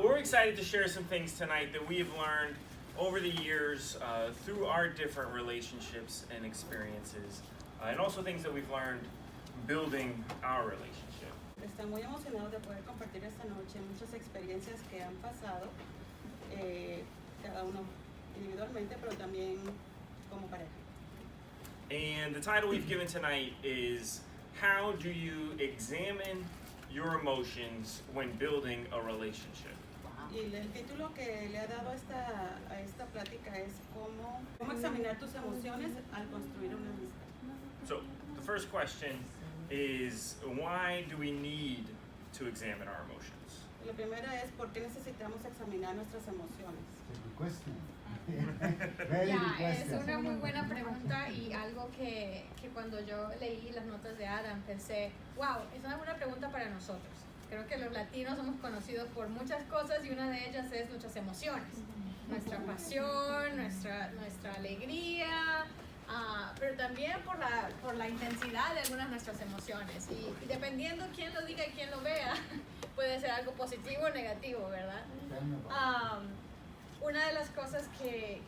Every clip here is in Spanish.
We're excited to share some things tonight that we have learned over the years through our different relationships and experiences, and also things that we've learned building our relationship. Están muy emocionados de poder compartir esta noche muchas experiencias que han pasado, cada uno individualmente, pero también como pareja. And the title we've given tonight is How Do You Examine Your Emotions When Building a Relationship? Y el título que le ha dado a esta plática es cómo examinar tus emociones al construir una amistad. So the first question is, why do we need to examine our emotions? La primera es por qué necesitamos examinar nuestras emociones. Good question. Very good Es question. una muy buena pregunta y algo que cuando yo leí las notas de Adam pensé, wow, es una buena pregunta para nosotros. Creo que los latinos somos conocidos por muchas cosas y una de ellas es nuestras emociones, nuestra pasión, nuestra alegría, pero también por la intensidad de algunas de nuestras emociones. Y dependiendo quién lo diga y quién lo vea, puede ser algo positivo o negativo, ¿verdad? Una de las cosas que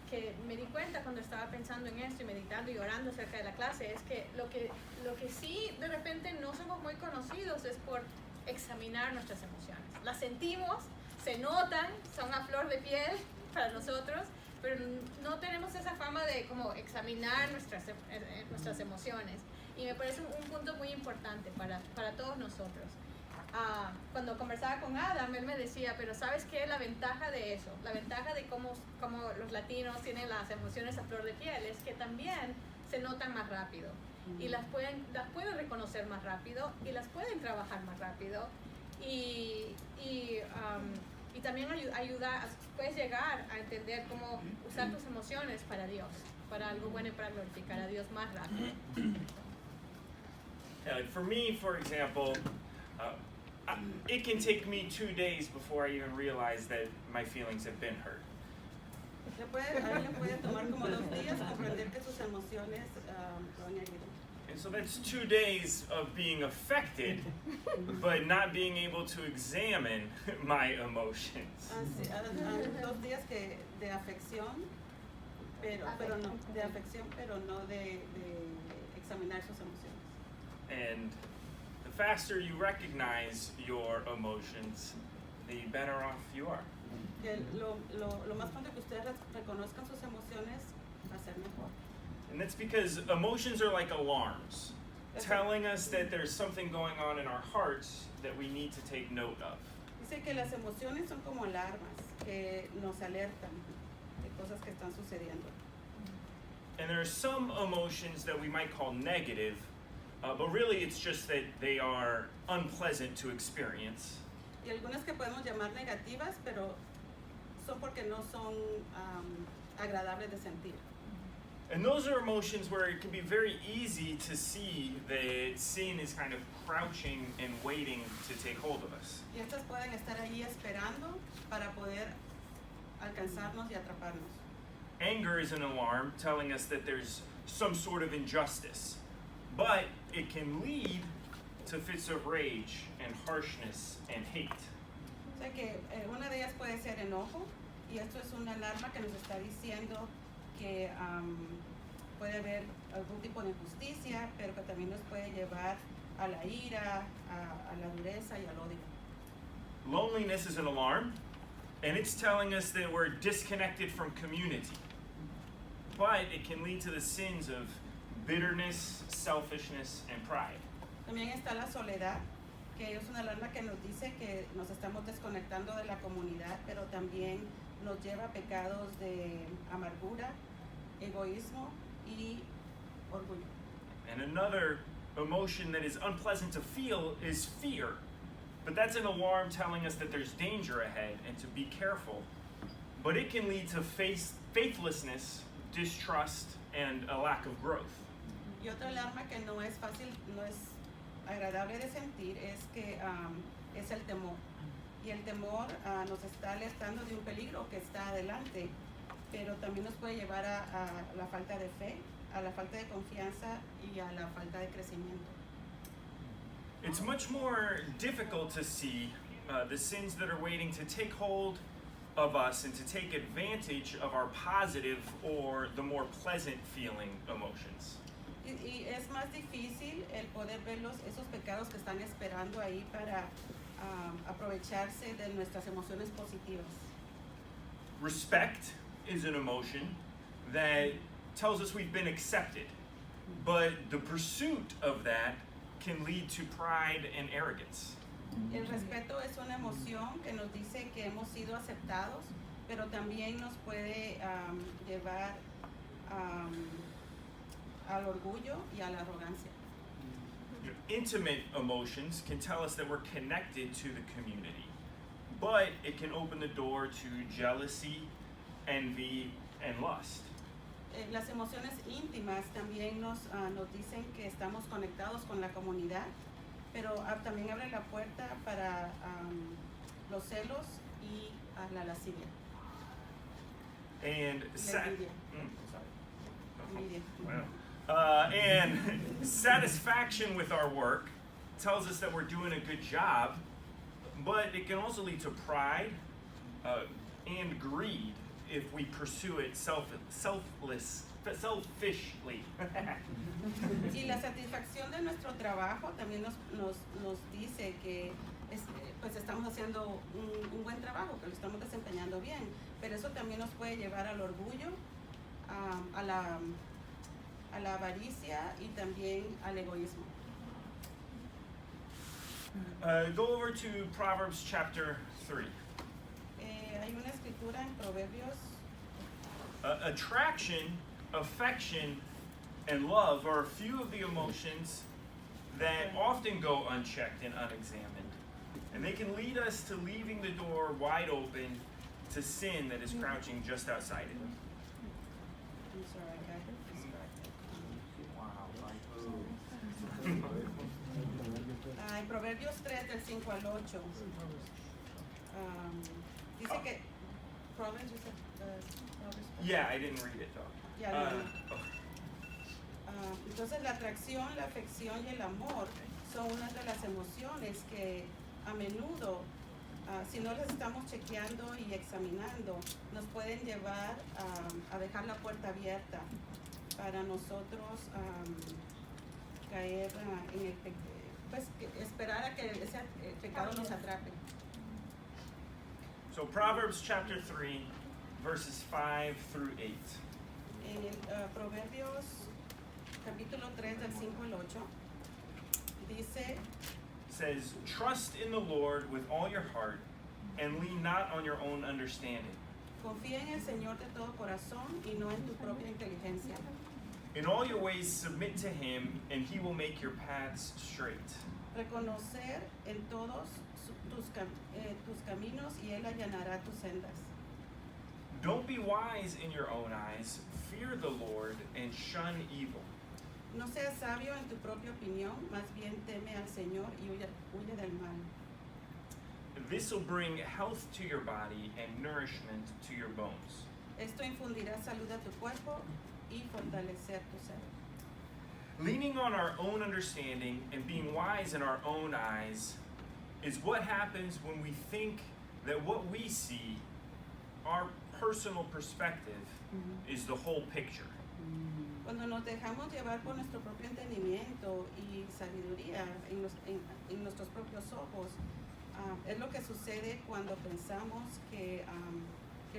me di cuenta cuando estaba pensando en esto y meditando y orando acerca de la clase es que lo que sí de repente no somos muy conocidos es por examinar nuestras emociones. Las sentimos, se notan, son a flor de piel para nosotros, pero no tenemos esa fama de como examinar nuestras emociones. Y me parece un punto muy importante para todos nosotros. Cuando conversaba con Adam, él me decía, pero ¿sabes qué? La ventaja de eso, la ventaja de cómo los latinos tienen las emociones a flor de piel es que también se notan más rápido y las pueden reconocer más rápido y las pueden trabajar más rápido y también puedes llegar a entender cómo usar tus emociones para Dios, para algo bueno y para glorificar a Dios más rápido. Like for me, for example, it can take me 2 days before I even realize that my feelings have been hurt. A él le puede tomar como 2 días comprender que sus emociones lo han herido. And so that's 2 days of being affected, but not being able to examine my emotions. 2 días de afección, pero no de examinar sus emociones. And the faster you recognize your emotions, the better off you are. Que lo más pronto que ustedes reconozcan sus emociones va a ser mejor. And that's because emotions are like alarms, telling us that there's something going on in our hearts that we need to take note of. Dice que las emociones son como alarmas que nos alertan de cosas que están sucediendo. And there are some emotions that we might call negative, but really it's just that they are unpleasant to experience. Y algunas que podemos llamar negativas, pero son porque no son agradables de sentir. And those are emotions where it can be very easy to see that sin is kind of crouching and waiting to take hold of us. Y estas pueden estar allí esperando para poder alcanzarnos y atraparnos. Anger is an alarm telling us that there's some sort of injustice, but it can lead to fits of rage and harshness and hate. O sea que una de ellas puede ser enojo, y esto es una alarma que nos está diciendo que puede haber algún tipo de injusticia, pero que también nos puede llevar a la ira, a la dureza y al odio. Loneliness is an alarm, and it's telling us that we're disconnected from community. But it can lead to the sins of bitterness, selfishness, and pride. También está la soledad, que es una alarma que nos dice que nos estamos desconectando de la comunidad, pero también nos lleva a pecados de amargura, egoísmo y orgullo. And another emotion that is unpleasant to feel is fear. But that's an alarm telling us that there's danger ahead and to be careful. But it can lead to faithlessness, distrust, and a lack of growth. Y otra alarma que no es fácil, no es agradable de sentir, es que es el temor. Y el temor nos está alertando de un peligro que está adelante, pero también nos puede llevar a la falta de fe, a la falta de confianza y a la falta de crecimiento. It's much more difficult to see the sins that are waiting to take hold of us and to take advantage of our positive or the more pleasant feeling emotions. Y es más difícil el poder ver esos pecados que están esperando ahí para aprovecharse de nuestras emociones positivas. Respect is an emotion that tells us we've been accepted, but the pursuit of that can lead to pride and arrogance. El respeto es una emoción que nos dice que hemos sido aceptados, pero también nos puede llevar al orgullo y a la arrogancia. Intimate emotions can tell us that we're connected to the community, but it can open the door to jealousy, envy, and lust. Las emociones íntimas también nos dicen que estamos conectados con la comunidad, pero también abre la puerta para los celos y la lascivia. And Envidia. Envidia. Wow. And satisfaction with our work tells us that we're doing a good job, but it can also lead to pride and greed if we pursue it selfishly. Y la satisfacción de nuestro trabajo también nos dice que pues estamos haciendo un buen trabajo, que lo estamos desempeñando bien, pero eso también nos puede llevar al orgullo, a la avaricia y también al egoísmo. Go over to Proverbs chapter 3. Hay una escritura en Proverbios. Attraction, affection, and love are a few of the emotions that often go unchecked and unexamined. And they can lead us to leaving the door wide open to sin that is crouching just outside it. I'm sorry, I got distracted. En Proverbios 3 del 5 al 8 dice que Proverbs, you said, Proverbs. Yeah, I didn't read it though. Ya Uh, lo entonces la atracción, la afección y el amor son una de las emociones que a menudo, si no las estamos chequeando y examinando, nos pueden llevar a dejar la puerta abierta para nosotros caer en el pues esperar a que ese pecado nos atrape. So Proverbs chapter 3, verses 5 through 8. En el Proverbios capítulo 3 del 5 al 8 dice, Says, trust in the Lord with all your heart and lean not on your own understanding. confía en el Señor de todo corazón y no en tu propia inteligencia. In all your ways submit to him, and he will make your paths straight. Reconocer en todos tus caminos y Él allanará tus sendas. Don't be wise in your own eyes. Fear the Lord and shun evil. No seas sabio en tu propia opinión, más bien teme al Señor y huye del mal. This will bring health to your body and nourishment to your bones. Esto infundirá salud a tu cuerpo y fortalecer tu ser. Leaning on our own understanding and being wise in our own eyes is what happens when we think that what we see, our personal perspective, is the whole picture. Cuando nos dejamos llevar por nuestro propio entendimiento y sabiduría en nuestros propios ojos, es lo que sucede cuando pensamos que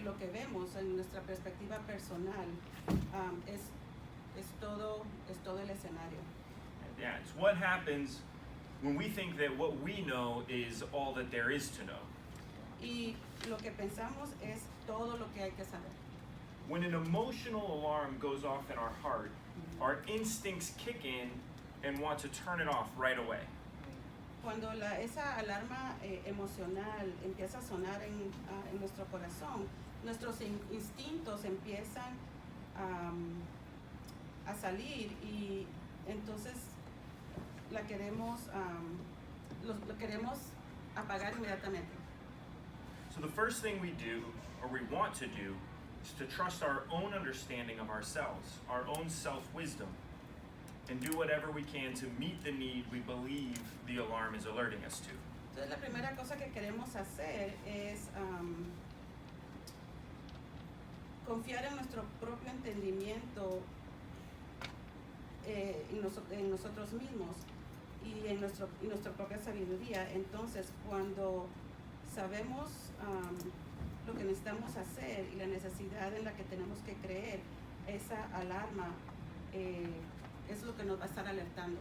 lo que vemos en nuestra perspectiva personal es todo el escenario. Yeah, it's what happens when we think that what we know is all that there is to know. Y lo que pensamos es todo lo que hay que saber. When an emotional alarm goes off in our heart, our instincts kick in and want to turn it off right away. Cuando esa alarma emocional empieza a sonar en nuestro corazón, nuestros instintos empiezan a salir y entonces lo queremos apagar inmediatamente. So the first thing we do, or we want to do, is to trust our own understanding of ourselves, our own self-wisdom, and do whatever we can to meet the need we believe the alarm is alerting us to. Entonces la primera cosa que queremos hacer es confiar en nuestro propio entendimiento en nosotros mismos y en nuestra propia sabiduría. Entonces, cuando sabemos lo que necesitamos hacer y la necesidad en la que tenemos que creer, esa alarma es lo que nos va a estar alertando.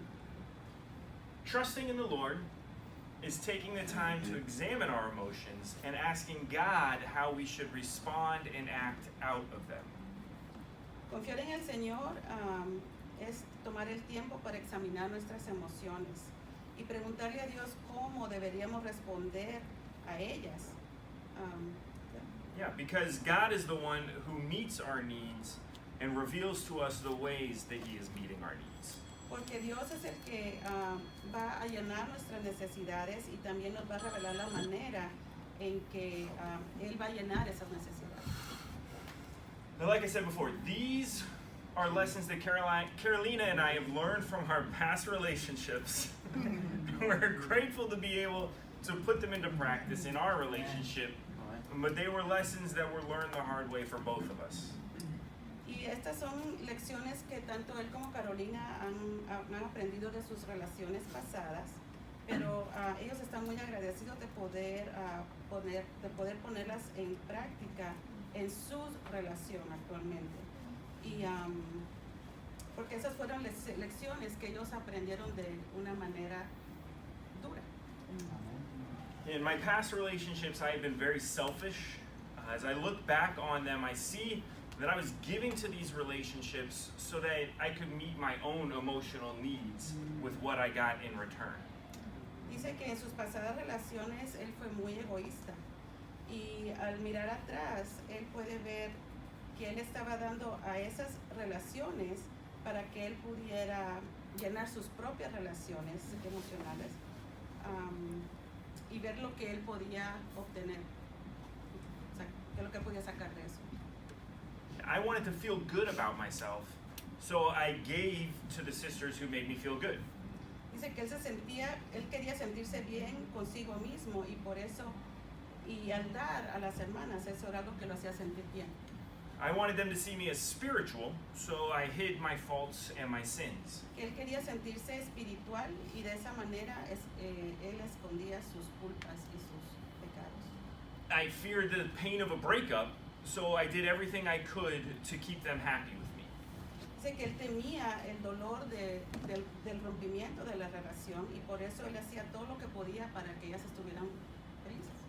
Trusting in the Lord is taking the time to examine our emotions and asking God how we should respond and act out of them. Confiar en el Señor es tomar el tiempo para examinar nuestras emociones y preguntarle a Dios cómo deberíamos responder a ellas. Yeah, because God is the one who meets our needs and reveals to us the ways that He is meeting our needs. Porque Dios es el que va a llenar nuestras necesidades y también nos va a revelar la manera en que Él va a llenar esas necesidades. Now, like I said before, these are lessons that Carolina and I have learned from our past relationships. We're grateful to be able to put them into practice in our relationship, but they were lessons that were learned the hard way for both of us. Y estas son lecciones que tanto él como Carolina han aprendido de sus relaciones pasadas, pero ellos están muy agradecidos de poder ponerlas en práctica en su relación actualmente. Y porque esas fueron lecciones que ellos aprendieron de una manera dura. In my past relationships, I have been very selfish. As I look back on them, I see that I was giving to these relationships so that I could meet my own emotional needs with what I got in return. Dice que en sus pasadas relaciones él fue muy egoísta y al mirar atrás él puede ver que él estaba dando a esas relaciones para que él pudiera llenar sus propias relaciones emocionales y ver lo que él podía obtener, o sea, qué es lo que podía sacar de eso. I wanted to feel good about myself, so I gave to the sisters who made me feel good. Dice que él quería sentirse bien consigo mismo y por eso, y al dar a las hermanas, eso era lo que lo hacía sentir bien. I wanted them to see me as spiritual, so I hid my faults and my sins. Que él quería sentirse espiritual y de esa manera él escondía sus culpas y sus pecados. I feared the pain of a breakup, so I did everything I could to keep them happy with me. Dice que él temía el dolor del rompimiento de la relación y por eso él hacía todo lo que podía para que ellas estuvieran felices.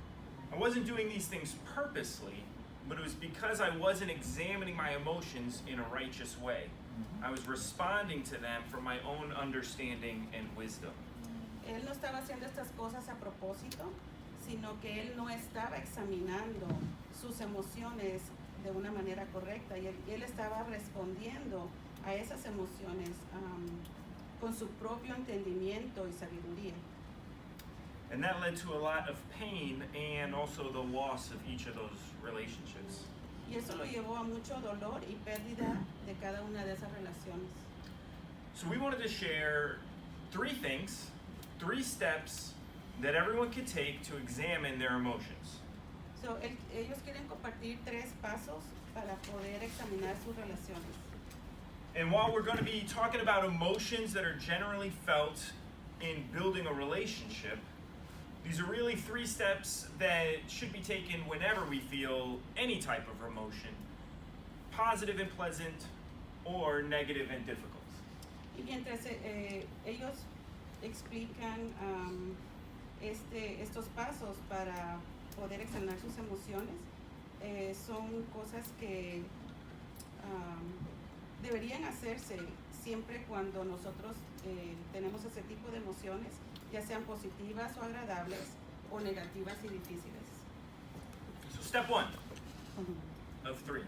I wasn't doing these things purposely, but it was because I wasn't examining my emotions in a righteous way. I was responding to them from my own understanding and wisdom. Él no estaba haciendo estas cosas a propósito, sino que él no estaba examinando sus emociones de una manera correcta y él estaba respondiendo a esas emociones con su propio entendimiento y sabiduría. And that led to a lot of pain and also the loss of each of those relationships. Y eso lo llevó a mucho dolor y pérdida de cada una de esas relaciones. So we wanted to share 3 things, 3 steps that everyone could take to examine their emotions. So, ellos quieren compartir 3 pasos para poder examinar sus relaciones. And while we're going to be talking about emotions that are generally felt in building a relationship, these are really 3 steps that should be taken whenever we feel any type of emotion, positive and pleasant, or negative and difficult. Y mientras ellos explican estos pasos para poder examinar sus emociones, son cosas que deberían hacerse siempre cuando nosotros tenemos ese tipo de emociones, ya sean positivas o agradables o negativas y difíciles. So step 1 of 3.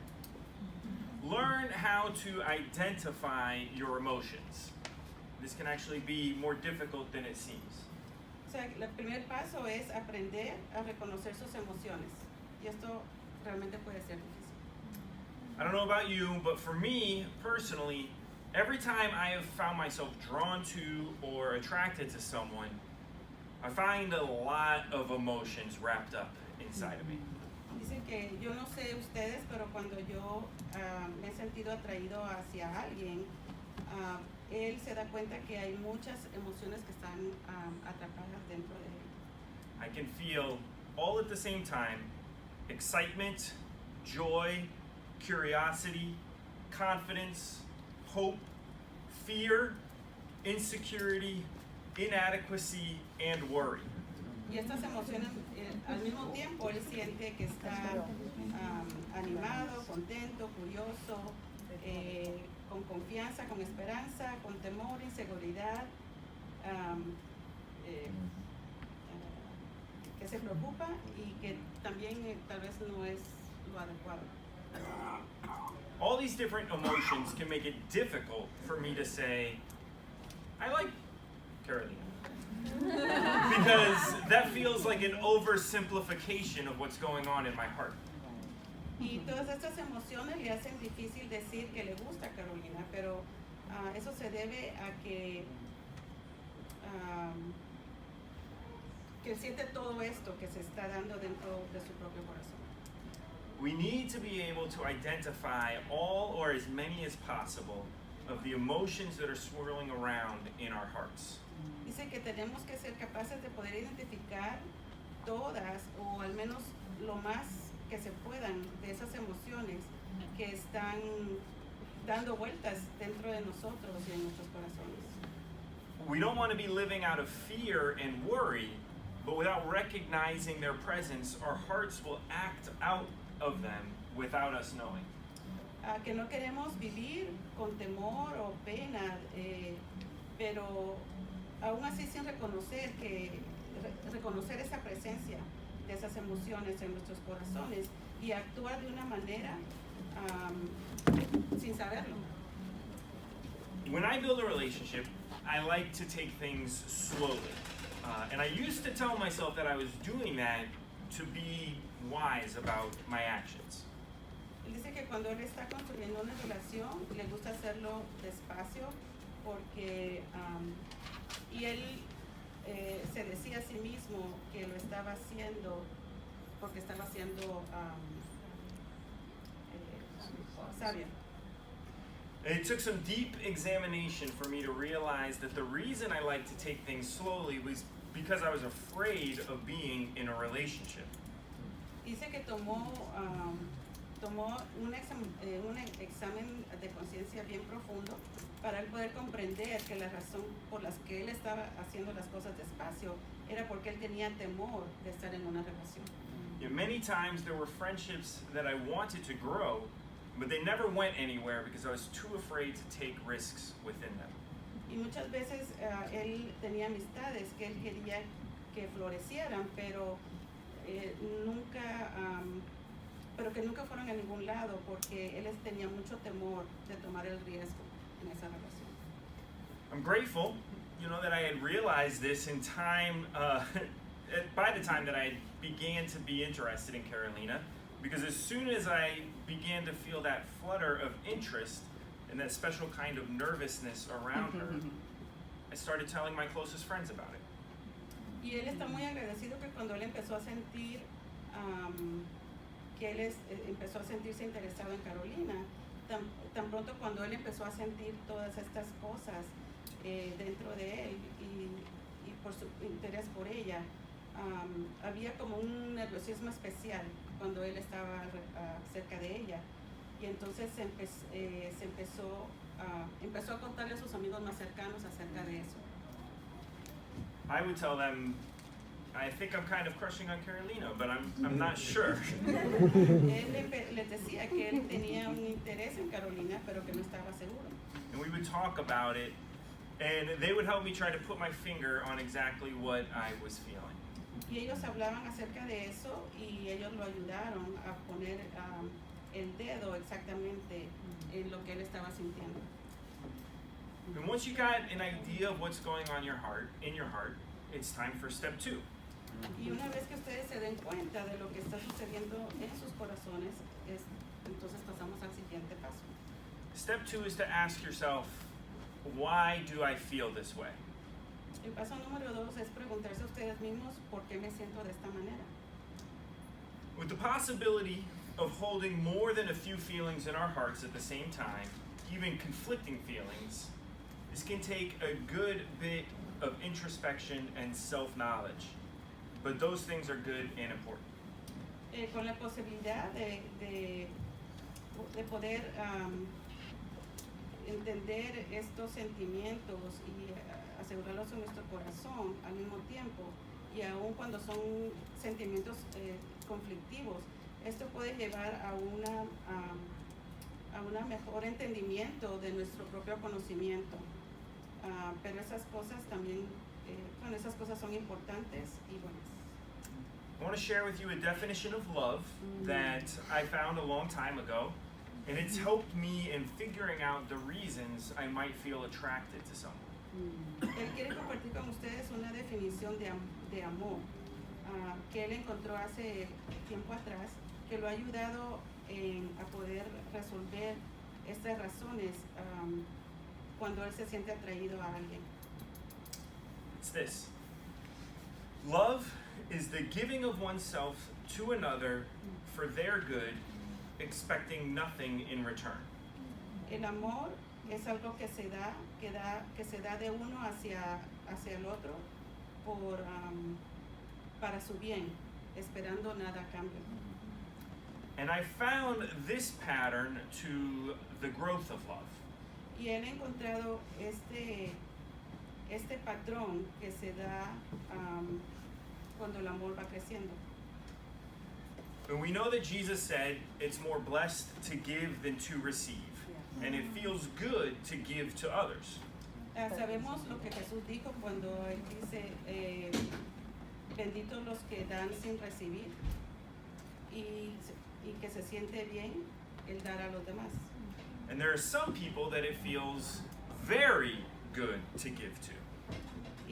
Learn how to identify your emotions. This can actually be more difficult than it seems. O sea, el primer paso es aprender a reconocer sus emociones. Y esto realmente puede ser difícil. I don't know about you, but for me personally, every time I have found myself drawn to or attracted to someone, I find a lot of emotions wrapped up inside of me. Dice que yo no sé ustedes, pero cuando yo me he sentido atraído hacia alguien, él se da cuenta que hay muchas emociones que están atrapadas dentro de él. I can feel all at the same time excitement, joy, curiosity, confidence, hope, fear, insecurity, inadequacy, and worry. Y estas emociones, al mismo tiempo, él siente que está animado, contento, curioso, con confianza, con esperanza, con temor, inseguridad, que se preocupa y que también tal vez no es lo adecuado. All these different emotions can make it difficult for me to say, I like Carolina. Because that feels like an oversimplification of what's going on in my heart. Y todas estas emociones le hacen difícil decir que le gusta a Carolina, pero eso se debe a que él siente todo esto que se está dando dentro de su propio corazón. We need to be able to identify all or as many as possible of the emotions that are swirling around in our hearts. Dice que tenemos que ser capaces de poder identificar todas o al menos lo más que se puedan de esas emociones que están dando vueltas dentro de nosotros y en nuestros corazones. We don't want to be living out of fear and worry, but without recognizing their presence, our hearts will act out of them without us knowing. Que no queremos vivir con temor o pena, pero aún así sin reconocer reconocer esa presencia de esas emociones en nuestros corazones y actuar de una manera sin saberlo. When I build a relationship, I like to take things slowly. And I used to tell myself that I was doing that to be wise about my actions. Él dice que cuando él está construyendo una relación, le gusta hacerlo despacio porque y él se decía a sí mismo que lo estaba haciendo porque estaba siendo sabio. It took some deep examination for me to realize that the reason I like to take things slowly was because I was afraid of being in a relationship. Dice que tomó un examen de conciencia bien profundo para él poder comprender que la razón por la que él estaba haciendo las cosas despacio era porque él tenía temor de estar en una relación. You know, many times there were friendships that I wanted to grow, but they never went anywhere because I was too afraid to take risks within them. Y muchas veces él tenía amistades que él quería que florecieran, pero que nunca fueron a ningún lado porque él tenía mucho temor de tomar el riesgo en esa relación. I'm grateful, that I had realized this in time, by the time that I began to be interested in Carolina, because as soon as I began to feel that flutter of interest and that special kind of nervousness around her, I started telling my closest friends about it. Y él está muy agradecido que cuando él empezó a sentir que él empezó a sentirse interesado en Carolina, tan pronto cuando él empezó a sentir todas estas cosas dentro de él y por su interés por ella, había como un nerviosismo especial cuando él estaba cerca de ella. Y entonces empezó a contarle a sus amigos más cercanos acerca de eso. I would tell them, I think I'm kind of crushing on Carolina, but I'm not sure. Él les decía que él tenía un interés en Carolina, pero que no estaba seguro. And we would talk about it, and they would help me try to put my finger on exactly what I was feeling. Y ellos hablaban acerca de eso y ellos lo ayudaron a poner el dedo exactamente en lo que él estaba sintiendo. And once you got an idea of what's going on in your heart, it's time for step 2. Y una vez que ustedes se den cuenta de lo que está sucediendo en sus corazones, entonces pasamos al siguiente paso. Step 2 is to ask yourself, why do I feel this way? El paso número 2 es preguntarse a ustedes mismos por qué me siento de esta manera. With the possibility of holding more than a few feelings in our hearts at the same time, even conflicting feelings, this can take a good bit of introspection and self-knowledge. But those things are good and important. Con la posibilidad de poder entender estos sentimientos y asegurarlos en nuestro corazón al mismo tiempo, y aun cuando son sentimientos conflictivos, esto puede llevar a un mejor entendimiento de nuestro propio conocimiento. Pero esas cosas también, esas cosas son importantes y buenas. I want to share with you a definition of love that I found a long time ago, and it's helped me in figuring out the reasons I might feel attracted to someone. Él quiere compartir con ustedes una definición de amor que él encontró hace tiempo atrás, que lo ha ayudado a poder resolver estas razones cuando él se siente atraído a alguien. It's this. Love is the giving of oneself to another for their good, expecting nothing in return. El amor es algo que se da de uno hacia el otro para su bien, esperando nada a cambio. And I found this pattern to the growth of love. Y él ha encontrado este patrón que se da cuando el amor va creciendo. And we know that Jesus said it's more blessed to give than to receive. And it feels good to give to others. Sabemos lo que Jesús dijo cuando él dice, benditos los que dan sin recibir, y que se siente bien el dar a los demás. And there are some people that it feels very good to give to.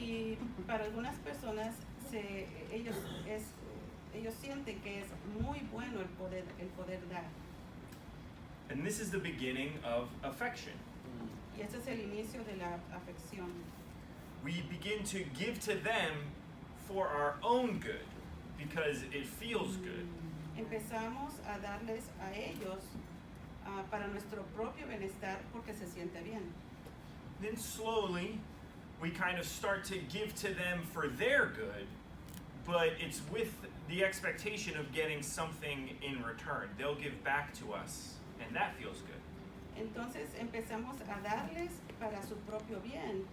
Y para algunas personas ellos sienten que es muy bueno el poder dar. And this is the beginning of affection. Y este es el inicio de la afección. We begin to give to them for our own good because it feels good. Empezamos a darles a ellos para nuestro propio bienestar porque se siente bien. Then slowly we kind of start to give to them for their good, but it's with the expectation of getting something in return. They'll give back to us, and that feels good. Entonces empezamos a darles para su propio bien,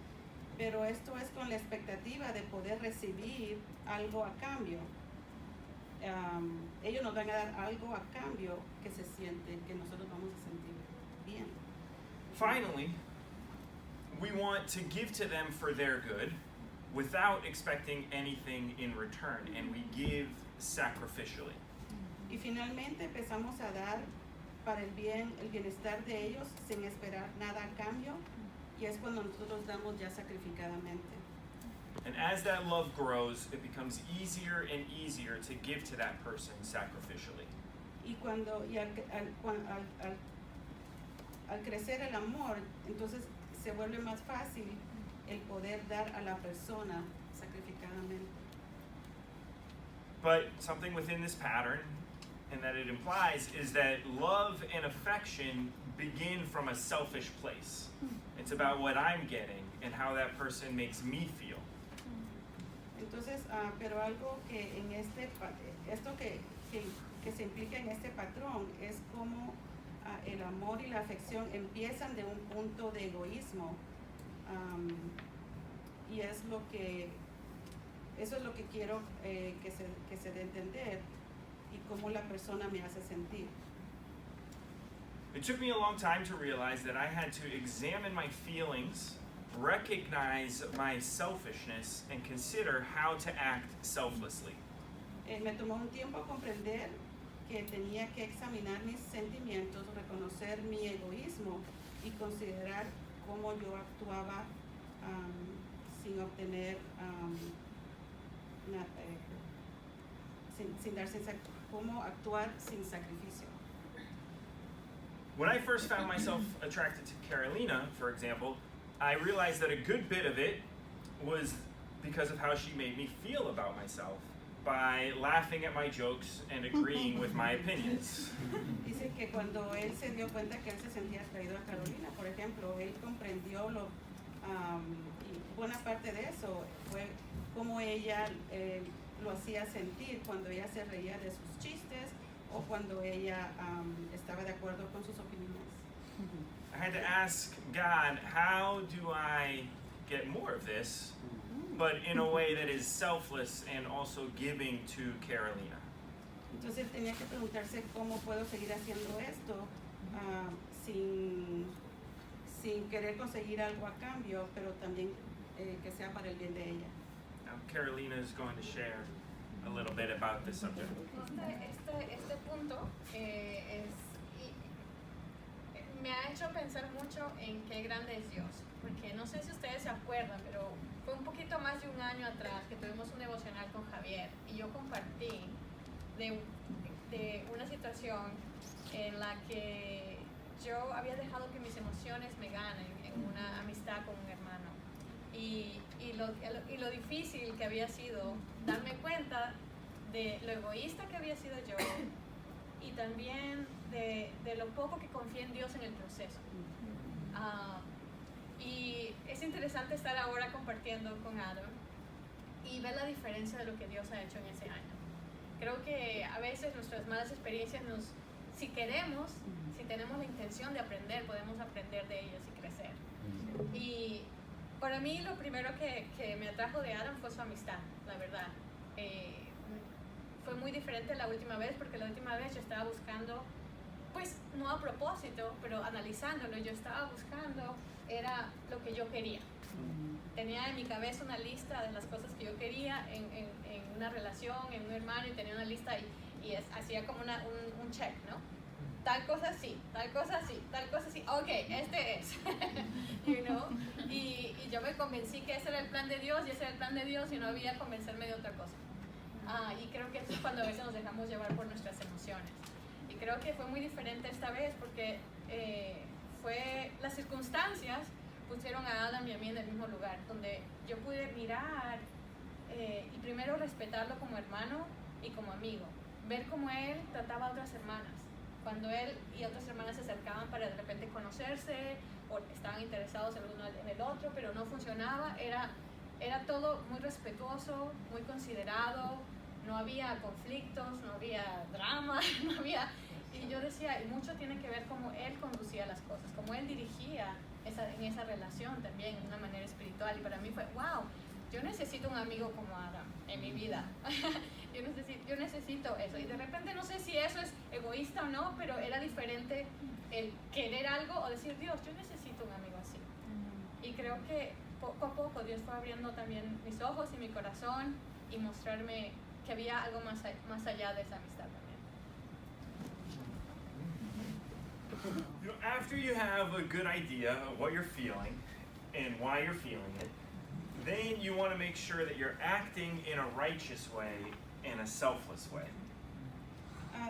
pero esto es con la expectativa de poder recibir algo a cambio. Ellos nos van a dar algo a cambio que nosotros vamos a sentir bien. Finally, we want to give to them for their good without expecting anything in return, and we give sacrificially. Y finalmente empezamos a dar para el bienestar de ellos sin esperar nada a cambio, y es cuando nosotros damos ya sacrificadamente. And as that love grows, it becomes easier and easier to give to that person sacrificially. Y al crecer el amor, entonces se vuelve más fácil el poder dar a la persona sacrificadamente. But something within this pattern, and that it implies, is that love and affection begin from a selfish place. It's about what I'm getting and how that person makes me feel. Entonces, pero algo que esto que se implica en este patrón es como el amor y la afección empiezan de un punto de egoísmo, y eso es lo que quiero que se dé a entender y cómo la persona me hace sentir. It took me a long time to realize that I had to examine my feelings, recognize my selfishness, and consider how to act selflessly. Me tomó un tiempo comprender que tenía que examinar mis sentimientos, reconocer mi egoísmo y considerar cómo yo actuaba sin obtener, cómo actuar sin sacrificio. When I first found myself attracted to Carolina, for example, I realized that a good bit of it was because of how she made me feel about myself by laughing at my jokes and agreeing with my opinions. Dice que cuando él se dio cuenta que él se sentía atraído a Carolina, por ejemplo, él comprendió y buena parte de eso fue cómo ella lo hacía sentir cuando ella se reía de sus chistes o cuando ella estaba de acuerdo con sus opiniones. I had to ask God, how do I get more of this, but in a way that is selfless and also giving to Carolina? Entonces él tenía que preguntarse cómo puedo seguir haciendo esto sin querer conseguir algo a cambio, pero también que sea para el bien de ella. Now, Carolina is going to share a little bit about this subject. Este punto me ha hecho pensar mucho en qué grande es Dios, porque no sé si ustedes se acuerdan, pero fue un poquito más de un año atrás que tuvimos un devocional con Javier y yo compartí de una situación en la que yo había dejado que mis emociones me ganen en una amistad con un hermano y lo difícil que había sido darme cuenta de lo egoísta que había sido yo y también de lo poco que confié en Dios en el proceso. Y es interesante estar ahora compartiendo con Adam y ver la diferencia de lo que Dios ha hecho en ese año. Creo que a veces nuestras malas experiencias si queremos, si tenemos la intención de aprender, podemos aprender de ellas y crecer. Y para mí lo primero que me atrajo de Adam fue su amistad, la verdad. Fue muy diferente la última vez, porque la última vez yo estaba buscando, pues no a propósito, pero analizándolo, yo estaba buscando, era lo que yo quería. Tenía en mi cabeza una lista de las cosas que yo quería en una relación, en un hermano, y tenía una lista y hacía como un check, ¿no? Tal cosa sí, tal cosa sí, tal cosa sí, ok, este es, you know? Y yo me convencí que ese era el plan de Dios y ese era el plan de Dios y no había convencerme de otra cosa. Y creo que eso es cuando a veces nos dejamos llevar por nuestras emociones. Y creo que fue muy diferente esta vez porque las circunstancias pusieron a Adam y a mí en el mismo lugar, donde yo pude mirar y primero respetarlo como hermano y como amigo, ver cómo él trataba a otras hermanas, cuando él y otras hermanas se acercaban para de repente conocerse o estaban interesados el uno en el otro, pero no funcionaba, era todo muy respetuoso, muy considerado, no había conflictos, no había drama, no había... Y yo decía, y mucho tiene que ver cómo él conducía las cosas, cómo él dirigía en esa relación también, de una manera espiritual. Y para mí fue, wow, yo necesito un amigo como Adam en mi vida. yo necesito eso. Y de repente no sé si eso es egoísta o no, pero era diferente el querer algo o decir, Dios, yo necesito un amigo así. Y creo que poco a poco Dios fue abriendo también mis ojos y mi corazón y mostrarme que había algo más allá de esa amistad también. You know, after you have a good idea of what you're feeling and why you're feeling it, then you want to make sure that you're acting in a righteous way and a selfless way.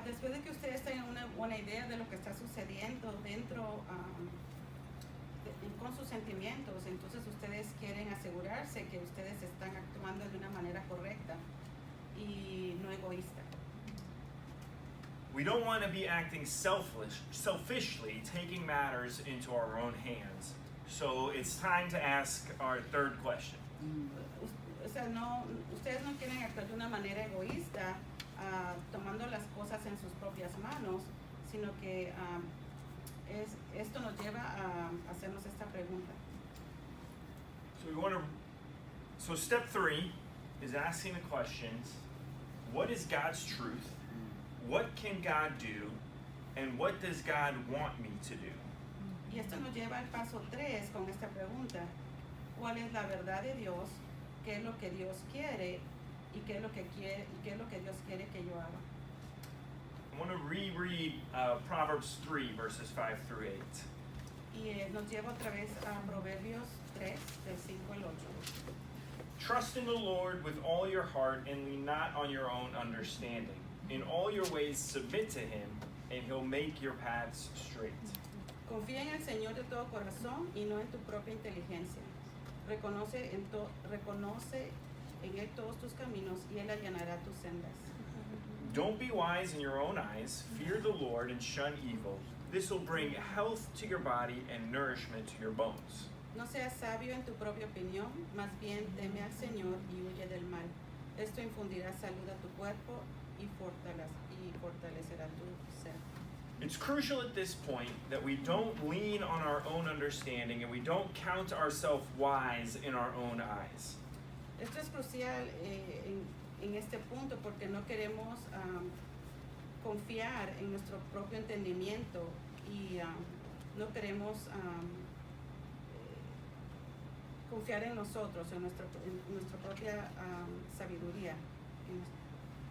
Después de que ustedes tengan una buena idea de lo que está sucediendo dentro con sus sentimientos, entonces ustedes quieren asegurarse que ustedes están actuando de una manera correcta y no egoísta. We don't want to be acting selfishly, taking matters into our own hands. So it's time to ask our third question. O sea, ustedes no quieren actuar de una manera egoísta, tomando las cosas en sus propias manos, sino que esto nos lleva a hacernos esta pregunta. So step 3 is asking the questions: what is God's truth? What can God do? And what does God want me to do? Y esto nos lleva al paso 3 con esta pregunta: ¿cuál es la verdad de Dios? ¿Qué es lo que Dios quiere? ¿Y qué es lo que Dios quiere que yo haga? I want to reread Proverbs 3, verses 5 through 8. Y nos lleva otra vez a Proverbios 3, del 5 al 8. Trust in the Lord with all your heart and lean not on your own understanding. In all your ways submit to Him, and He'll make your paths straight. Confía en el Señor de todo corazón y no en tu propia inteligencia. reconoce en él todos tus caminos y él allanará tus sendas. Don't be wise in your own eyes. Fear the Lord and shun evil. This will bring health to your body and nourishment to your bones. No seas sabio en tu propia opinión, más bien teme al Señor y huye del mal. Esto infundirá salud a tu cuerpo y fortalecerá tu ser. It's crucial at this point that we don't lean on our own understanding and we don't count ourselves wise in our own eyes. Esto es crucial en este punto porque no queremos confiar en nuestro propio entendimiento y no queremos confiar en nosotros, en nuestra propia sabiduría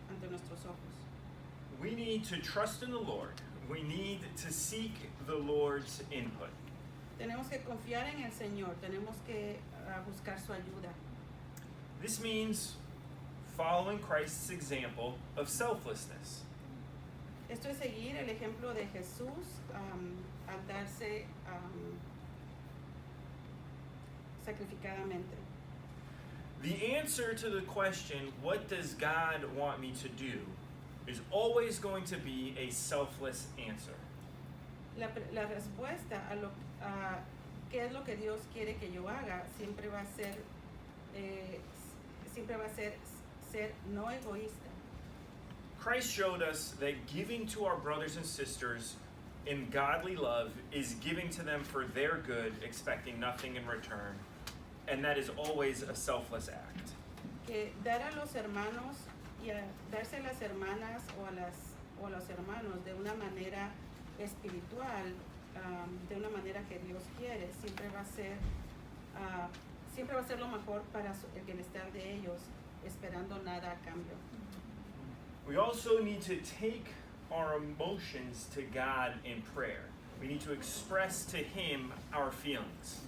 ante nuestros ojos. We need to trust in the Lord. We need to seek the Lord's input. Tenemos que confiar en el Señor, tenemos que buscar su ayuda. This means following Christ's example of selflessness. Esto es seguir el ejemplo de Jesús al darse sacrificadamente. The answer to the question, what does God want me to do, is always going to be a selfless answer. La respuesta a qué es lo que Dios quiere que yo haga siempre va a ser ser no egoísta. Christ showed us that giving to our brothers and sisters in godly love is giving to them for their good, expecting nothing in return, and that is always a selfless act. Que dar a los hermanos y darse a las hermanas o a los hermanos de una manera espiritual, de una manera que Dios quiere, siempre va a ser lo mejor para el bienestar de ellos, esperando nada a cambio. We also need to take our emotions to God in prayer. We need to express to Him our feelings.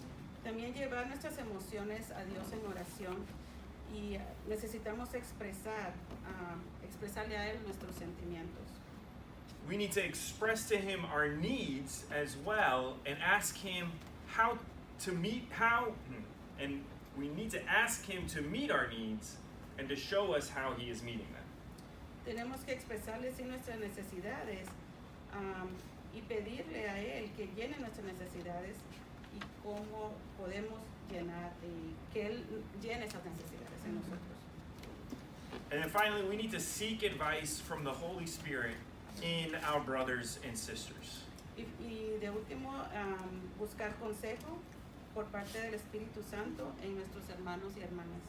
También llevar nuestras emociones a Dios en oración y necesitamos expresarle a Él nuestros sentimientos. We need to express to Him our needs as well and ask Him and we need to ask Him to meet our needs and to show us how He is meeting them. Tenemos que expresarle sí nuestras necesidades y pedirle a Él que llene nuestras necesidades y cómo podemos llenar y que Él llene esas necesidades en nosotros. And then finally, we need to seek advice from the Holy Spirit in our brothers and sisters. Y de último, buscar consejo por parte del Espíritu Santo en nuestros hermanos y hermanas.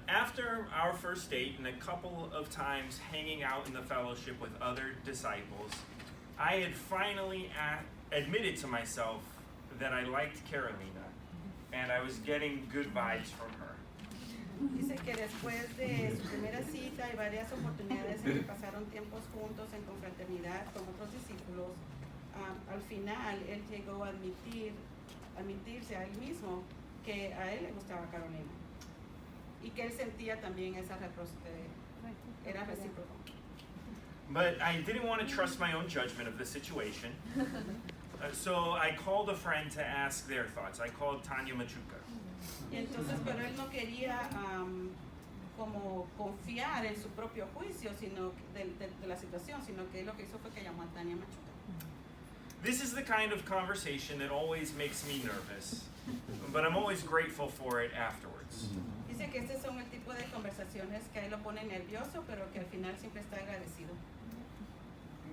After our first date and a couple of times hanging out in the fellowship with other disciples, I had finally admitted to myself that I liked Carolina and I was getting good vibes from her. Dice que después de su primera cita y varias oportunidades en que pasaron tiempos juntos en confraternidad con otros discípulos, al final él llegó a admitirse a él mismo que a él le gustaba Carolina y que él sentía también esa era recíproco. But I didn't want to trust my own judgment of the situation, so I called a friend to ask their thoughts. I called Tanya Machuca. Y entonces, pero él no quería como confiar en su propio juicio sino de la situación, sino que lo que hizo fue que llamó a Tania Machuca. This is the kind of conversation that always makes me nervous, but I'm always grateful for it afterwards. Dice que este son el tipo de conversaciones que a él lo pone nervioso, pero que al final siempre está agradecido.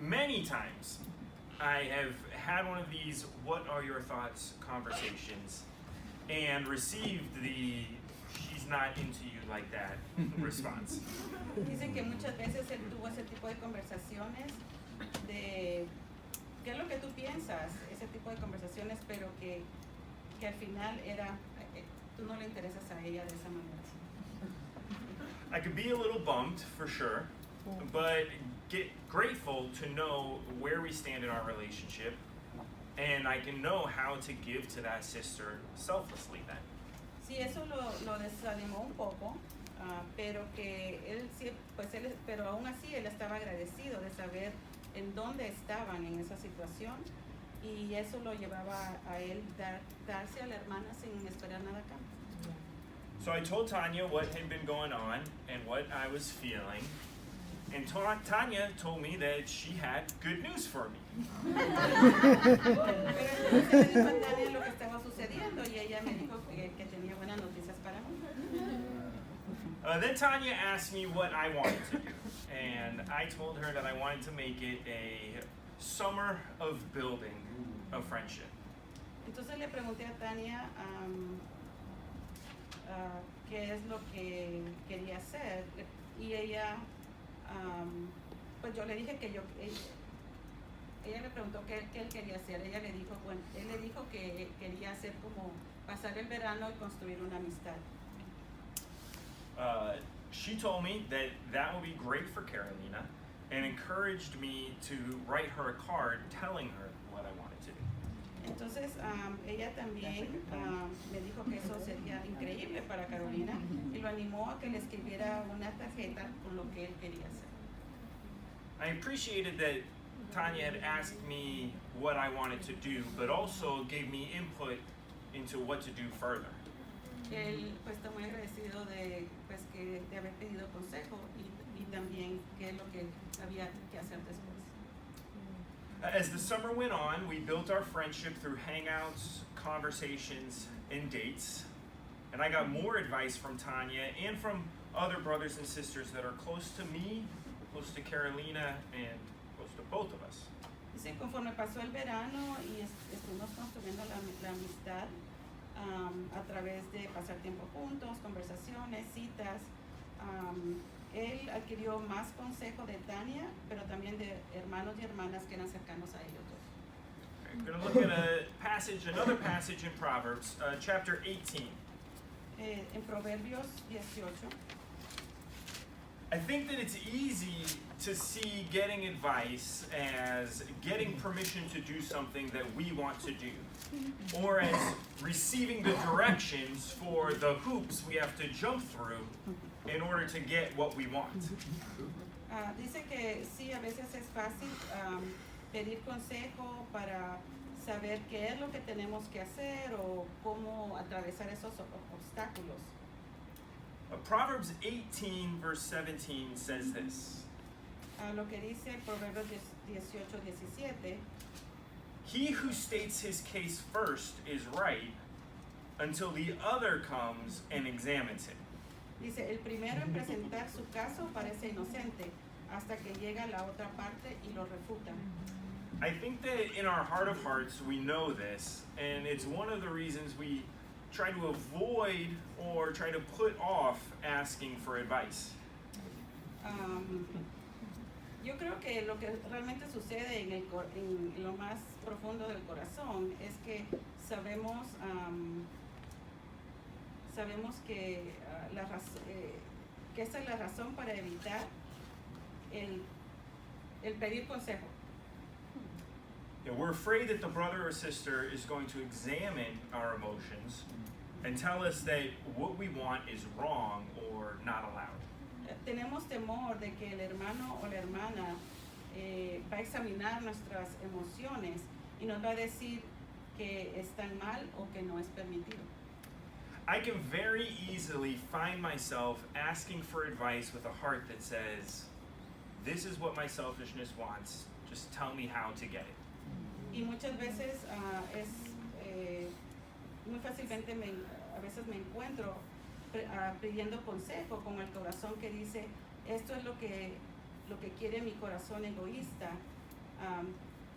Many times I have had one of these "what are your thoughts" conversations and received the "she's not into you like that" response. Dice que muchas veces él tuvo ese tipo de conversaciones de ¿qué es lo que tú piensas? Ese tipo de conversaciones, pero que al final era tú no le interesas a ella de esa manera. I could be a little bummed for sure, but get grateful to know where we stand in our relationship, and I can know how to give to that sister selflessly then. Sí, eso lo desanimó un poco, pero que pero aún así él estaba agradecido de saber en dónde estaban en esa situación y eso lo llevaba a él darse a la hermana sin esperar nada a cambio. So I told Tanya what had been going on and what I was feeling. And Tanya told me that she had good news for me. Pero entonces le dijo a Tania lo que estaba sucediendo y ella me dijo que tenía buenas noticias para mí. Then Tanya asked me what I wanted to do. And I told her that I wanted to make it a summer of building of friendship. Entonces le pregunté a Tania qué es lo que quería hacer y ella, pues yo le dije que ella me preguntó qué él quería hacer. Ella le dijo, bueno, él le dijo que quería hacer como pasar el verano y construir una amistad. She told me that that would be great for Carolina and encouraged me to write her a card telling her what I wanted to do. Entonces ella también me dijo que eso sería increíble para Carolina y lo animó a que le escribiera una tarjeta con lo que él quería hacer. I appreciated that Tanya had asked me what I wanted to do, but also gave me input into what to do further. Él pues está muy agradecido de haber pedido consejo y también qué es lo que había que hacer después. As the summer went on, we built our friendship through hangouts, conversations, and dates. And I got more advice from Tanya and from other brothers and sisters that are close to me, close to Carolina, and close to both of us. Dice, conforme pasó el verano y estuvimos construyendo la amistad a través de pasar tiempo juntos, conversaciones, citas, él adquirió más consejo de Tania, pero también de hermanos y hermanas que eran cercanos a ellos dos. I'm going to look at another passage in Proverbs, chapter 18. En Proverbios 18, I think that it's easy to see getting advice as getting permission to do something that we want to do, or as receiving the directions for the hoops we have to jump through in order to get what we want. dice que sí, a veces es fácil pedir consejo para saber qué es lo que tenemos que hacer o cómo atravesar esos obstáculos. Proverbs 18 verse 17 says this: Lo que dice Proverbios 18-17, He who states his case first is right until the other comes and examines him. dice, el primero en presentar su caso parece inocente hasta que llega la otra parte y lo refuta. I think that in our heart of hearts we know this, and it's one of the reasons we try to avoid or try to put off asking for advice. Yo creo que lo que realmente sucede en lo más profundo del corazón es que sabemos que, que esa es la razón para evitar el pedir consejo. And we're afraid that the brother or sister is going to examine our emotions and tell us that what we want is wrong or not allowed. Tenemos temor de que el hermano o la hermana va a examinar nuestras emociones y nos va a decir que están mal o que no es permitido. I can very easily find myself asking for advice with a heart that says, this is what my selfishness wants, just tell me how to get it. Y muchas veces muy fácilmente a veces me encuentro pidiendo consejo con el corazón que dice, esto es lo que quiere mi corazón egoísta,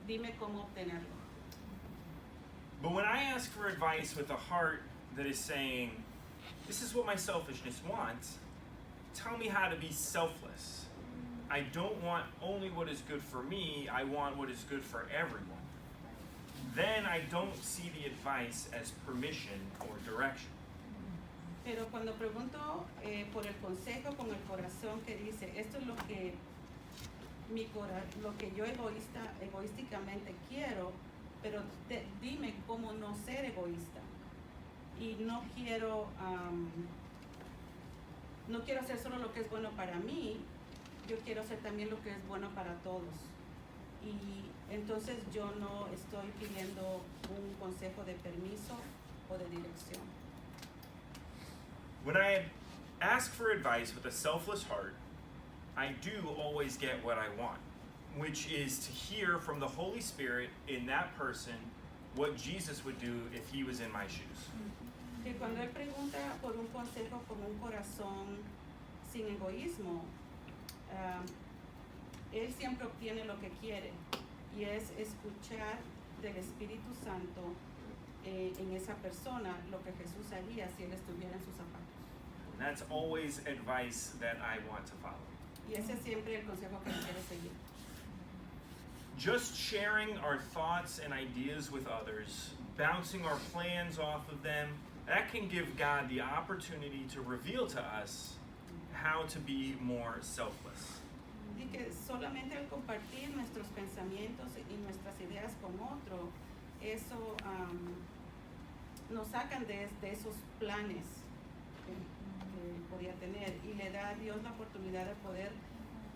dime cómo obtenerlo. But when I ask for advice with a heart that is saying, this is what my selfishness wants, tell me how to be selfless. I don't want only what is good for me, I want what is good for everyone. Then I don't see the advice as permission or direction. Pero cuando pregunto por el consejo con el corazón que dice, esto es lo que yo egoísticamente quiero, pero dime cómo no ser egoísta. Y no quiero hacer solo lo que es bueno para mí, yo quiero hacer también lo que es bueno para todos. Y Entonces yo no estoy pidiendo un consejo de permiso o de dirección. When I ask for advice with a selfless heart, I do always get what I want, which is to hear from the Holy Spirit in that person what Jesus would do if he was in my shoes. Que cuando él pregunta por un consejo con un corazón sin egoísmo, él siempre obtiene lo que quiere y es escuchar del Espíritu Santo en esa persona lo que Jesús haría si él estuviera en sus zapatos. And that's always advice that I want to follow. Y ese es siempre el consejo que él quiere seguir. Just sharing our thoughts and ideas with others, bouncing our plans off of them, that can give God the opportunity to reveal to us how to be more selfless. Y que solamente al compartir nuestros pensamientos y nuestras ideas con otro, eso nos sacan de esos planes que podía tener y le da a Dios la oportunidad de poder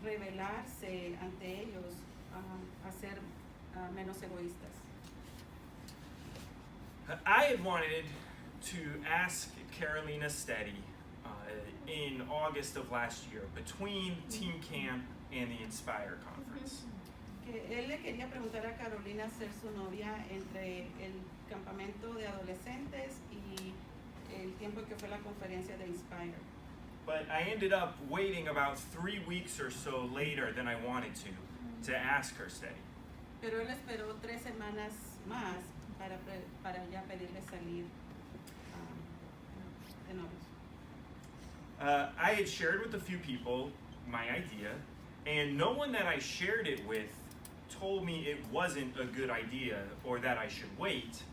revelarse ante ellos a ser menos egoístas. I had wanted to ask Carolina Steady in August of last year between Team Camp and the Inspire Conference. Que él le quería preguntar a Carolina ser su novia entre el campamento de adolescentes y el tiempo que fue la conferencia de Inspire. But I ended up waiting about 3 weeks or so later than I wanted to ask her Steady. Pero él esperó 3 semanas más para ya pedirle salir de novios. I had shared with a few people my idea, and no one that I shared it with told me it wasn't a good idea or that I should wait.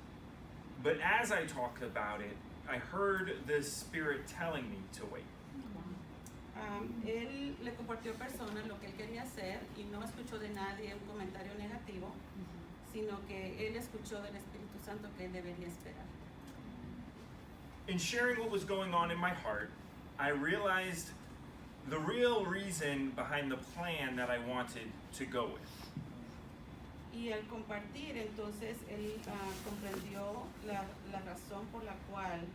But as I talked about it, I heard the Spirit telling me to wait. Él le compartió a personas lo que él quería hacer y no escuchó de nadie un comentario negativo, sino que él escuchó del Espíritu Santo que él debería esperar. In sharing what was going on in my heart, I realized the real reason behind the plan that I wanted to go with. Y al compartir, entonces, él comprendió la razón por la cual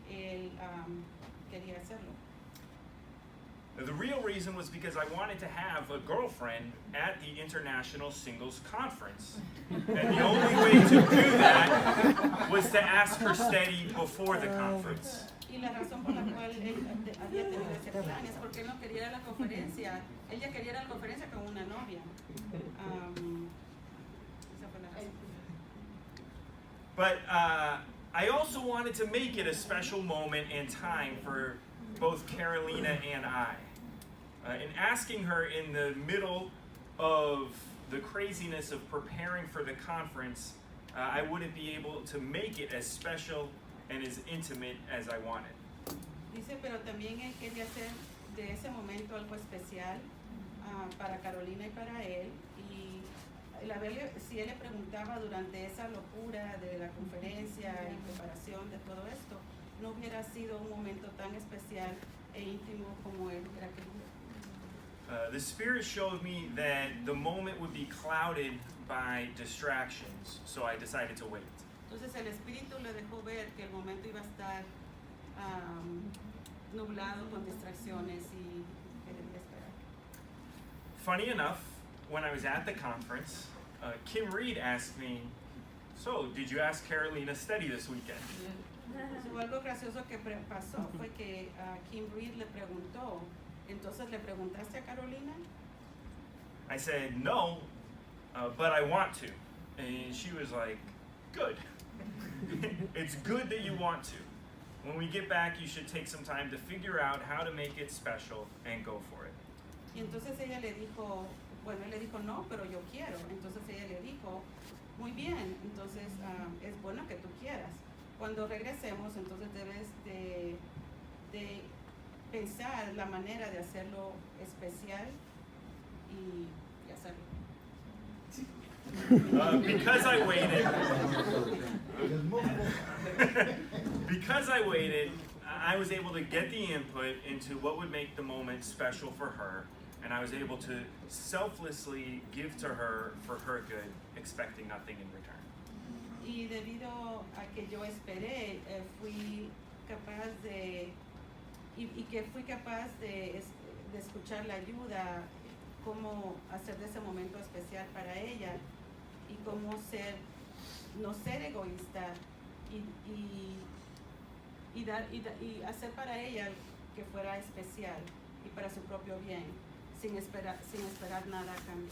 él quería hacerlo. The real reason was because I wanted to have a girlfriend at the International Singles Conference. And the only way to do that was to ask her Steady before the conference. Y la razón por la cual él había tenido ese plan es porque él no quería ir a la conferencia. Ella quería ir a la conferencia con una novia. Esa fue la razón. But I also wanted to make it a special moment and time for both Carolina and I. In asking her in the middle of the craziness of preparing for the conference, I wouldn't be able to make it as special and as intimate as I wanted. Dice, pero también él quería hacer de ese momento algo especial para Carolina y para él. Y si él le preguntaba durante esa locura de la conferencia y preparación de todo esto, no hubiera sido un momento tan especial e íntimo como él hubiera querido. The Spirit showed me that the moment would be clouded by distractions, so I decided to wait. Entonces el Espíritu le dejó ver que el momento iba a estar nublado con distracciones y que debía esperar. Funny enough, when I was at the conference, Kim Reed asked me, "So, did you ask Carolina Steady this weekend?" Entonces, algo gracioso que pasó fue que Kim Reed le preguntó, entonces le preguntaste a Carolina. I said, "No, but I want to." And she was like, "Good." It's good that you want to. When we get back, you should take some time to figure out how to make it special and go for it. Y entonces ella le dijo, bueno, él le dijo, no, pero yo quiero. Entonces ella le dijo, muy bien, entonces es bueno que tú quieras. Cuando regresemos, entonces debes de pensar la manera de hacerlo especial y hacerlo. Because I waited, I was able to get the input into what would make the moment special for her, And I was able to selflessly give to her for her good, expecting nothing in return. Y debido a que yo esperé, fui capaz de, y que fui capaz de escuchar la ayuda, cómo hacer de ese momento especial para ella y cómo no ser egoísta y hacer para ella que fuera especial y para su propio bien, sin esperar nada a cambio.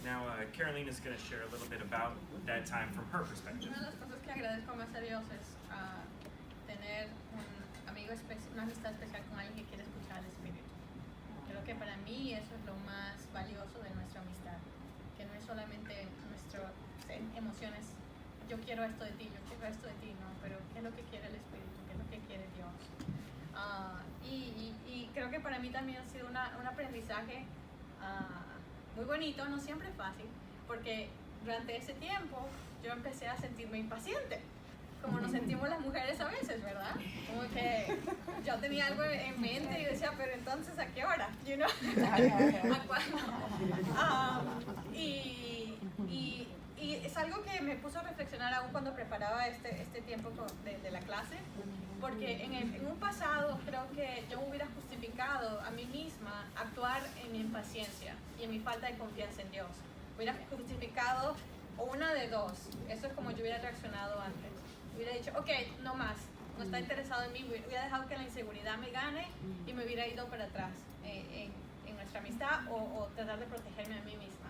Now, Carolina's going to share a little bit about that time from her perspective. Una de las cosas que agradezco más a Dios es tener un amigo especial, una amistad especial con alguien que quiere escuchar al Espíritu. Creo que para mí eso es lo más valioso de nuestra amistad, que no es solamente nuestras emociones, yo quiero esto de ti, yo quiero esto de ti, no, pero qué es lo que quiere el Espíritu, qué es lo que quiere Dios. Y creo que para mí también ha sido un aprendizaje muy bonito, no siempre fácil, porque durante ese tiempo yo empecé a sentirme impaciente, como nos sentimos las mujeres a veces, ¿verdad? Como que yo tenía algo en mente y decía, pero entonces ¿a qué hora? You know? ¿A cuándo? Y es algo que me puso a reflexionar aún cuando preparaba este tiempo de la clase, porque en un pasado creo que yo hubiera justificado a mí misma actuar en mi impaciencia y en mi falta de confianza en Dios. Hubiera justificado una de dos, eso es como yo hubiera reaccionado antes. Hubiera dicho, ok, no más, no está interesado en mí, hubiera dejado que la inseguridad me gane y me hubiera ido para atrás en nuestra amistad o tratar de protegerme a mí misma.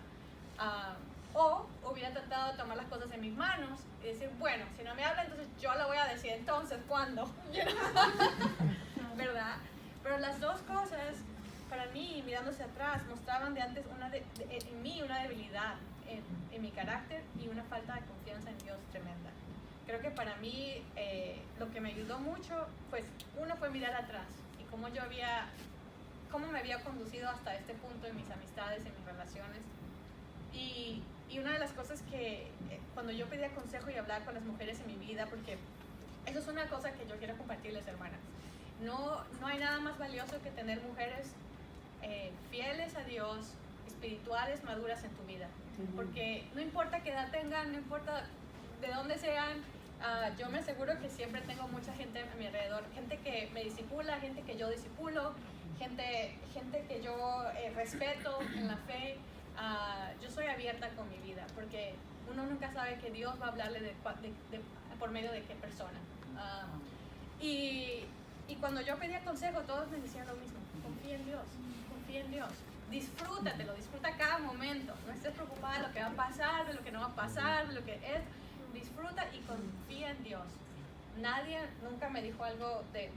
O hubiera tratado de tomar las cosas en mis manos y decir, bueno, si no me habla, entonces yo lo voy a decir, entonces, ¿cuándo? ¿Verdad? Pero las dos cosas, para mí, mirándose atrás, mostraban de antes en mí una debilidad en mi carácter y una falta de confianza en Dios tremenda. Creo que para mí lo que me ayudó mucho, pues, uno fue mirar atrás y cómo me había conducido hasta este punto en mis amistades, en mis relaciones. Y una de las cosas que cuando yo pedía consejo y hablaba con las mujeres en mi vida, porque eso es una cosa que yo quiero compartirles, hermanas, no hay nada más valioso que tener mujeres fieles a Dios, espirituales, maduras en tu vida, porque no importa qué edad tengan, no importa de dónde sean, yo me aseguro que siempre tengo mucha gente a mi alrededor, gente que me discipula, gente que yo discipulo, gente que yo respeto en la fe. Yo soy abierta con mi vida porque uno nunca sabe que Dios va a hablarle por medio de qué persona. Y cuando yo pedía consejo, todos me decían lo mismo: confía en Dios, disfrútatelo, disfruta cada momento, no estés preocupada de lo que va a pasar, de lo que no va a pasar, de lo que es, disfruta y confía en Dios. Nadie nunca me dijo algo de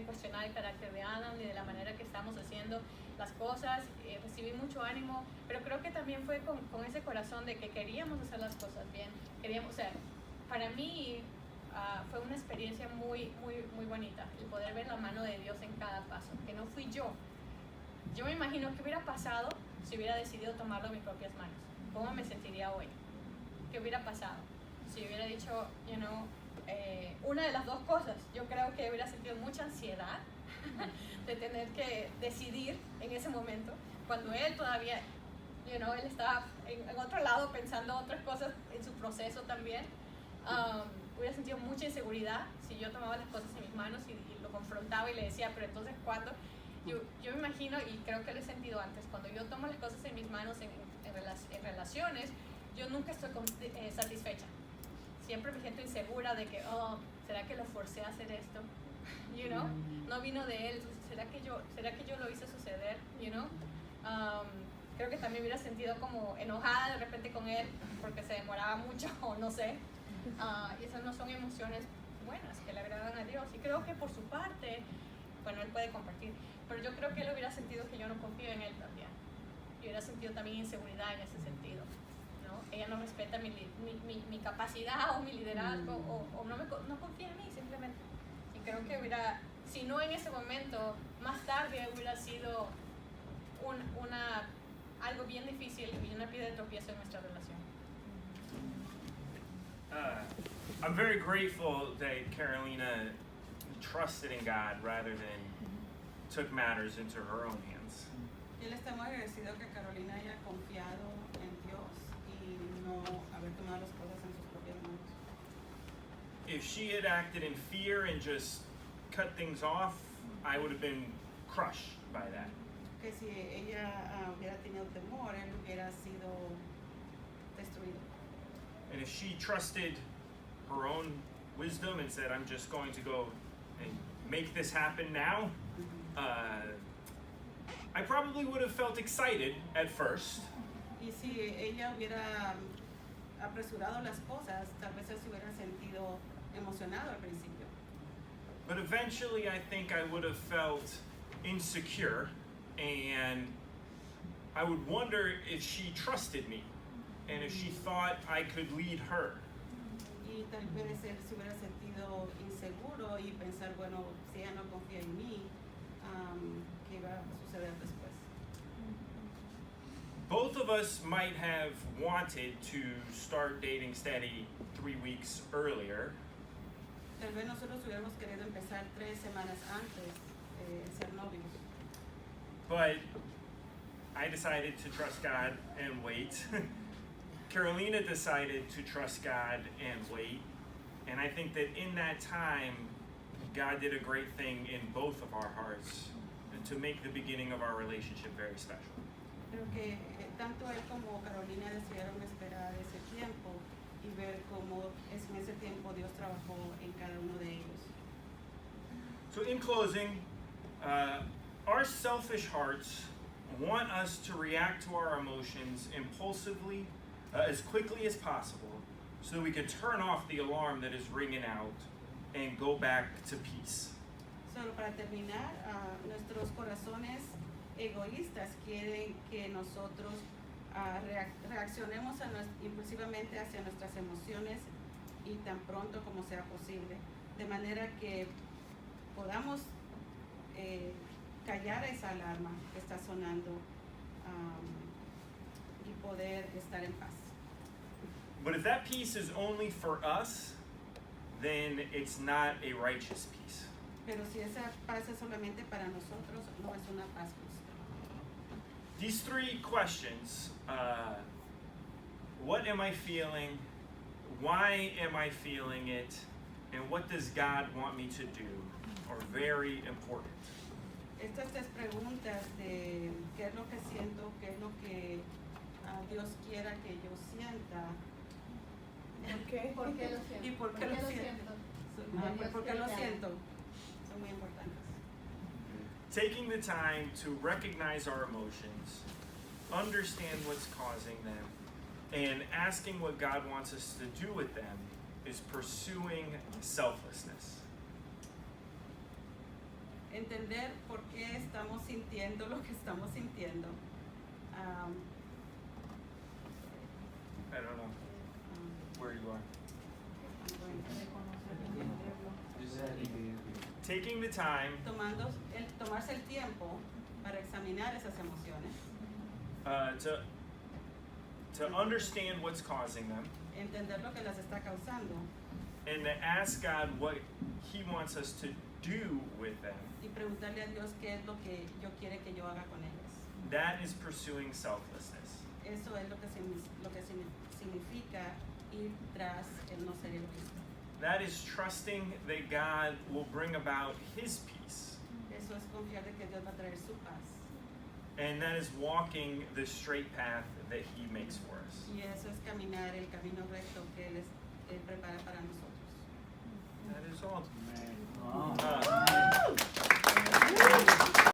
cuestionar el carácter de Adam ni de la manera que estamos haciendo las cosas. Recibí mucho ánimo, pero creo que también fue con ese corazón de que queríamos hacer las cosas bien. Queríamos, o sea, para mí fue una experiencia muy, muy, muy bonita el poder ver la mano de Dios en cada paso, que no fui yo. Yo me imagino qué hubiera pasado si hubiera decidido tomarlo en mis propias manos. ¿Cómo me sentiría hoy? ¿Qué hubiera pasado si hubiera dicho, una de las dos cosas? Yo creo que hubiera sentido mucha ansiedad de tener que decidir en ese momento, cuando él todavía, él estaba en otro lado pensando otras cosas en su proceso también. Hubiera sentido mucha inseguridad si yo tomaba las cosas en mis manos y lo confrontaba y le decía, pero entonces ¿cuándo? Yo me imagino, y creo que lo he sentido antes, cuando yo tomo las cosas en mis manos en relaciones, yo nunca estoy satisfecha. Siempre me siento insegura de que, ¿será que lo forcé a hacer esto? No vino de él, ¿será que yo lo hice suceder? Creo que también hubiera sentido como enojada de repente con él porque se demoraba mucho o no sé. Y esas no son emociones buenas que le agradan a Dios. Y creo que por su parte, bueno, él puede compartir, pero yo creo que él hubiera sentido que yo no confío en él también. Y hubiera sentido también inseguridad en ese sentido. Ella no respeta mi capacidad o mi liderazgo o no confía en mí simplemente. Y creo que si no en ese momento, más tarde hubiera sido algo bien difícil y una piedra de tropiezo en nuestra relación. I'm very grateful that Carolina trusted in God rather than took matters into her own hands. Y él está muy agradecido que Carolina haya confiado en Dios y no haber tomado las cosas en sus propias manos. If she had acted in fear and just cut things off, I would have been crushed by that. Que si ella hubiera tenido temor, él hubiera sido destruido. And if she trusted her own wisdom and said, I'm just going to go and make this happen now, I probably would have felt excited at first. Y si ella hubiera apresurado las cosas, tal vez él se hubiera sentido emocionado al principio. But eventually, I think I would have felt insecure, and I would wonder if she trusted me and if she thought I could lead her. Y tal vez él se hubiera sentido inseguro y pensar, bueno, si ella no confía en mí, ¿qué va a suceder después? Both of us might have wanted to start dating Steady 3 weeks earlier, Tal vez nosotros hubiéramos querido empezar 3 semanas antes ser novios, but I decided to trust God and wait. Carolina decided to trust God and wait. And I think that in that time, God did a great thing in both of our hearts and to make the beginning of our relationship very special. Creo que tanto él como Carolina decidieron esperar ese tiempo y ver cómo en ese tiempo Dios trabajó en cada uno de ellos. So in closing, our selfish hearts want us to react to our emotions impulsively, as quickly as possible, so that we can turn off the alarm that is ringing out and go back to peace. Solo para terminar, nuestros corazones egoístas quieren que nosotros reaccionemos impulsivamente hacia nuestras emociones y tan pronto como sea posible, de manera que podamos callar esa alarma que está sonando y poder estar en paz. But if that peace is only for us, then it's not a righteous peace. Pero si esa paz es solamente para nosotros, no es una paz justa. These 3 questions, what am I feeling, why am I feeling it, and what does God want me to do, are very important. Estas 3 preguntas de qué es lo que siento, qué es lo que Dios quiera que yo sienta. ¿Por qué lo siento? ¿Y por qué lo siento? ¿Por qué lo siento? Son muy importantes. Taking the time to recognize our emotions, understand what's causing them, and asking what God wants us to do with them is pursuing selflessness. Entender por qué estamos sintiendo lo que estamos sintiendo. I don't know where you are. Taking the time Tomarse el tiempo para examinar esas emociones, to understand what's causing them, entender lo que las está causando and to ask God what He wants us to do with them. y preguntarle a Dios qué es lo que yo quiere que yo haga con ellas. That is pursuing selflessness. Eso es lo que significa ir tras el no ser egoísta. That is trusting that God will bring about His peace. Eso es confiar de que Dios va a traer su paz. And that is walking the straight path that He makes for us. Y eso es caminar el camino recto que Él prepara para nosotros. That is all. Wow.